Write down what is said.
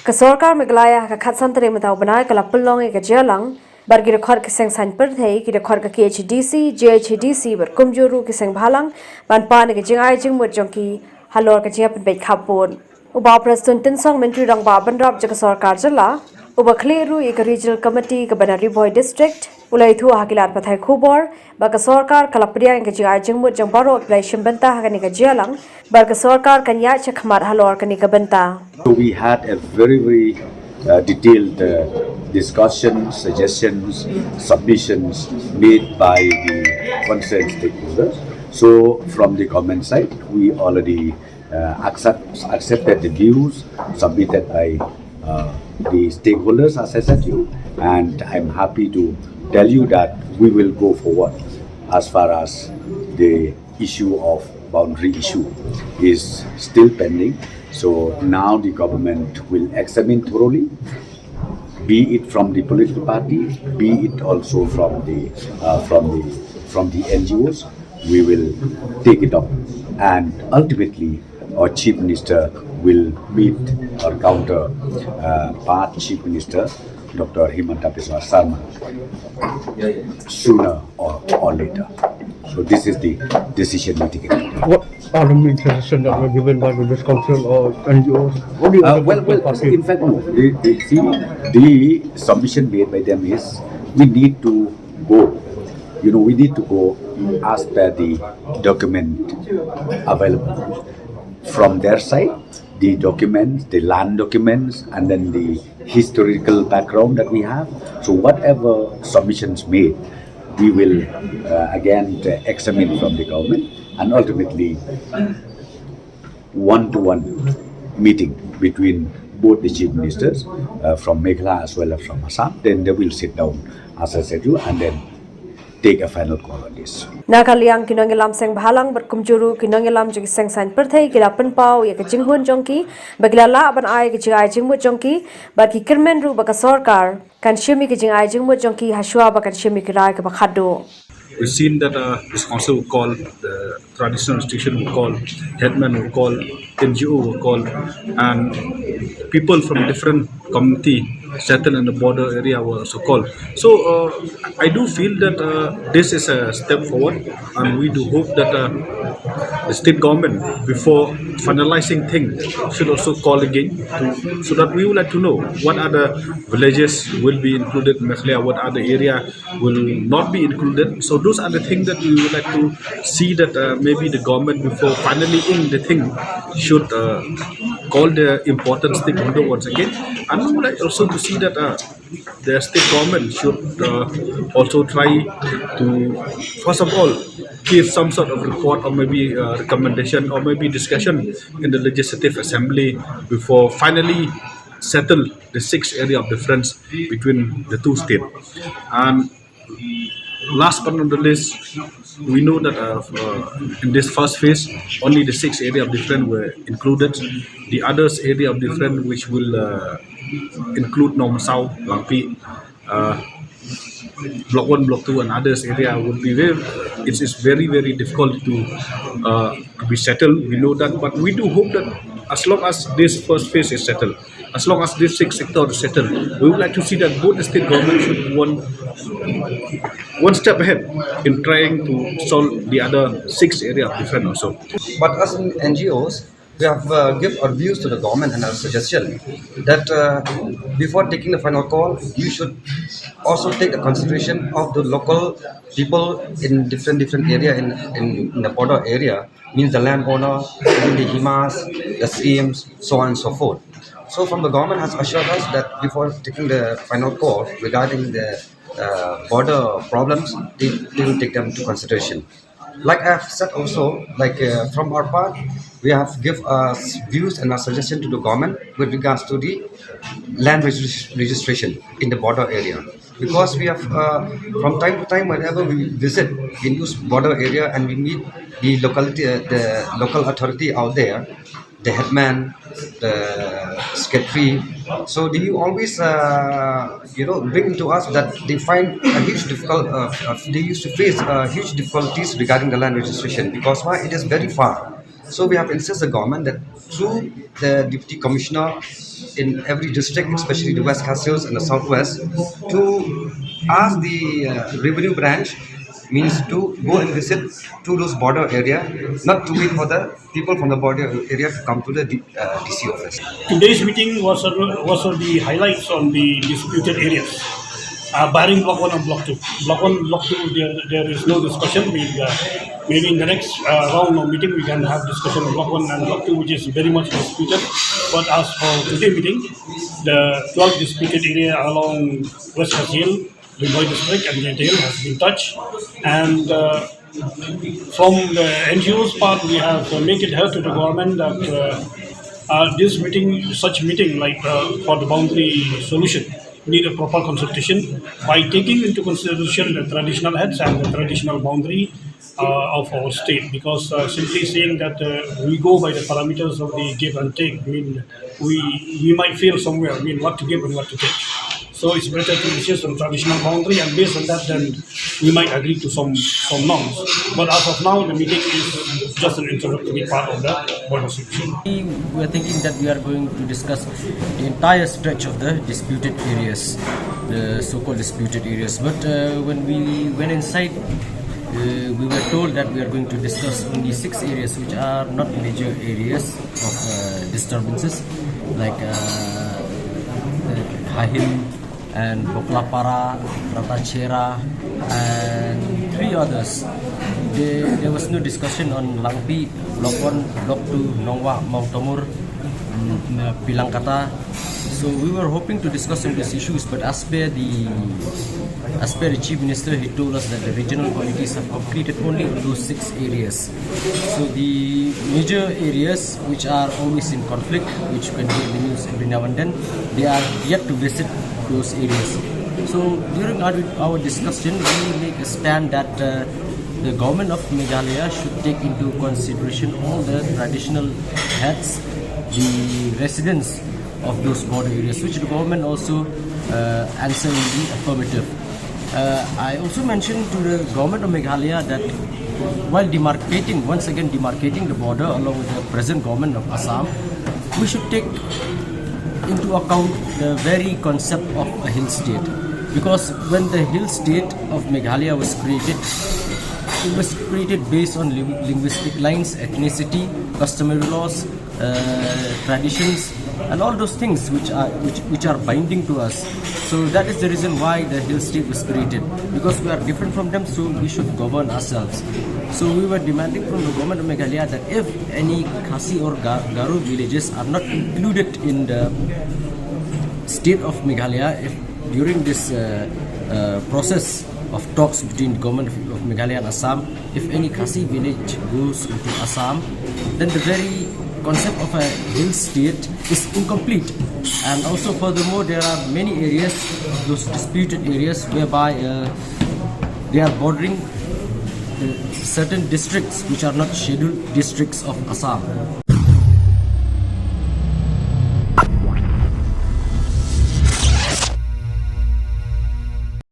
Ka Sorkar Meglaya ka Khatsantare Matau Banai ka Lapulong ka Jingialang bargi rekhor ke seng san perthei ki rekhor ka KHDC JHDC ber kumjuru ke seng bhalang ban pan ke jingai Jingmut jongki Halor ka Jingiapynbeit Khappud uba president tinsong menteri rang ba banrap jaka Sorkar jala uba khleru ek regional committee ka Banari Boy district ulai thu hakilat pathai khubor ba ka Sorkar kalapria ke jingai Jingmut jong baro play shimbenta ha ka ni ka Jingialang bar ka Sorkar kanya chakhamar Halor ka ni ka benta. So we had a very detailed discussions, suggestions, submissions made by the concerned stakeholders. So from the government side, we already accepted the views submitted by the stakeholders, as I said to you, and I'm happy to tell you that we will go forward as far as the issue of boundary issue is still pending. So now the government will examine thoroughly, be it from the political party, be it also from the NGOs. We will take it up, and ultimately our Chief Minister will meet our counterpart Chief Minister, Dr. Himanta Biswa Sarma, sooner or later. So this is the decision we take. What are the main suggestions that were given by the British Council or NGOs? What do you in fact, no. The submission made by them is we need to go. We need to go as per the document available. From their side, the documents, the land documents, and then the historical background that we have. So whatever submissions made, we will again examine from the government, and ultimately one-to-one meeting between both the chief ministers from Meghalaya as well as from Assam. Then they will sit down, as I said to you, and then take a final call on this. Nakaliang Jingialang seng bhalang berkumjuru Jingialang jong seng san perthei kila penpau ya ke Jinghun jongki bagilala ban ai ke jingai Jingmut jongki bagi kirmen ru baka Sorkar kan shimi ke jingai Jingmut jongki haswa bakan shimi ke rai ke bakhado. We've seen that this council will call, the traditional institution will call, headmen will call, NGO will call, and people from different community settled in the border area will also call. So I do feel that this is a step forward, and we do hope that the state government, before finalizing things, should also call again so that we would like to know what other villages will be included in Meghalaya, what other area will not be included. So those are the things that we would like to see, that maybe the government, before finally in the thing, should call the important stakeholder once again. And we would like also to see that the state government should also try to, first of all, give some sort of report or maybe recommendation or maybe discussion in the Legislative Assembly before finally settle the 6 area of difference between the two states. And last but not the least, we know that in this first phase, only the 6 area of difference were included. The others area of difference, which will include North South, Langpi, Block 1, Block 2 and others area would be it's very difficult to be settled. We know that, but we do hope that as long as this first phase is settled, as long as this 6 sector is settled, we would like to see that both the state government should one step ahead in trying to solve the other 6 area of difference also. But as NGOs, we have give our views to the government and our suggestion that before taking the final call, you should also take the consideration of the local people in different area in the border area, means the landowner, in the Himas, the CMs, so on and so forth. So from the government has assured us that before taking the final call regarding the border problems, they will take them into consideration. Like I have said also, from our part, we have give us views and our suggestion to the government with regards to the land registration in the border area. Because we have, from time to time, whenever we visit in this border area and we meet the local authority out there, the headman, the secretary. So they always, bring to us that they find a huge they used to face huge difficulties regarding the land registration, because why? It is very far. So we have insisted the government that through the deputy commissioner in every district, especially the West Casios and the Southwest, to ask the revenue branch means to go and visit to those border area, not to wait for the people from the border area to come to the DC office. Today's meeting was on the highlights on the disputed areas, barring Block 1 and Block 2. Block 1, Block 2, there is no discussion. Maybe in the next round of meeting we can have discussion on Block 1 and Block 2, which is very much disputed. But as for today's meeting, the 12 disputed area along West Kasiel, Rimboy district and Jingialang has been touched. And from the NGO's part, we have made it heard to the government that this meeting, such meeting like for the boundary solution, need a proper consultation by taking into consideration the traditional heads and the traditional boundary of our state. Because simply saying that we go by the parameters of the give and take, I mean, we might fail somewhere. I mean, what to give and what to take. So it's better to insist on traditional boundary, and based on that, then we might agree to some norms. But as of now, the meeting is just an introductory part of the border solution. We are thinking that we are going to discuss the entire stretch of the disputed areas, the so-called disputed areas. But when we went inside, we were told that we are going to discuss only 6 areas which are not major areas of disturbances, like Hahil and Boklapara, Ratachera, and 3 others. There was no discussion on Langpi, Block 1, Block 2, Nongwa, Mautamur, Pilangkata. So we were hoping to discuss on these issues, but as per the Chief Minister, he told us that the regional committees have completed only those 6 areas. So the major areas which are always in conflict, which can be in the news every now and then, they are yet to visit those areas. So during our discussion, we make a stand that the government of Meghalaya should take into consideration all the traditional heads, the residents of those border areas, which the government also answered in the affirmative. I also mentioned to the government of Meghalaya that while once again demarcating the border along with the present government of Assam, we should take into account the very concept of a hill state. Because when the hill state of Meghalaya was created, it was created based on linguistic lines, ethnicity, customary laws, traditions, and all those things which are binding to us. So that is the reason why the hill state was created, because we are different from them, so we should govern ourselves. So we were demanding from the government of Meghalaya that if any Khasi or Garo villages are not included in the state of Meghalaya, if during this process of talks between the government of Meghalaya and Assam, if any Khasi village goes into Assam, then the very concept of a hill state is incomplete. And also furthermore, there are many areas, those disputed areas, whereby they are bordering certain districts which are not scheduled districts of Assam.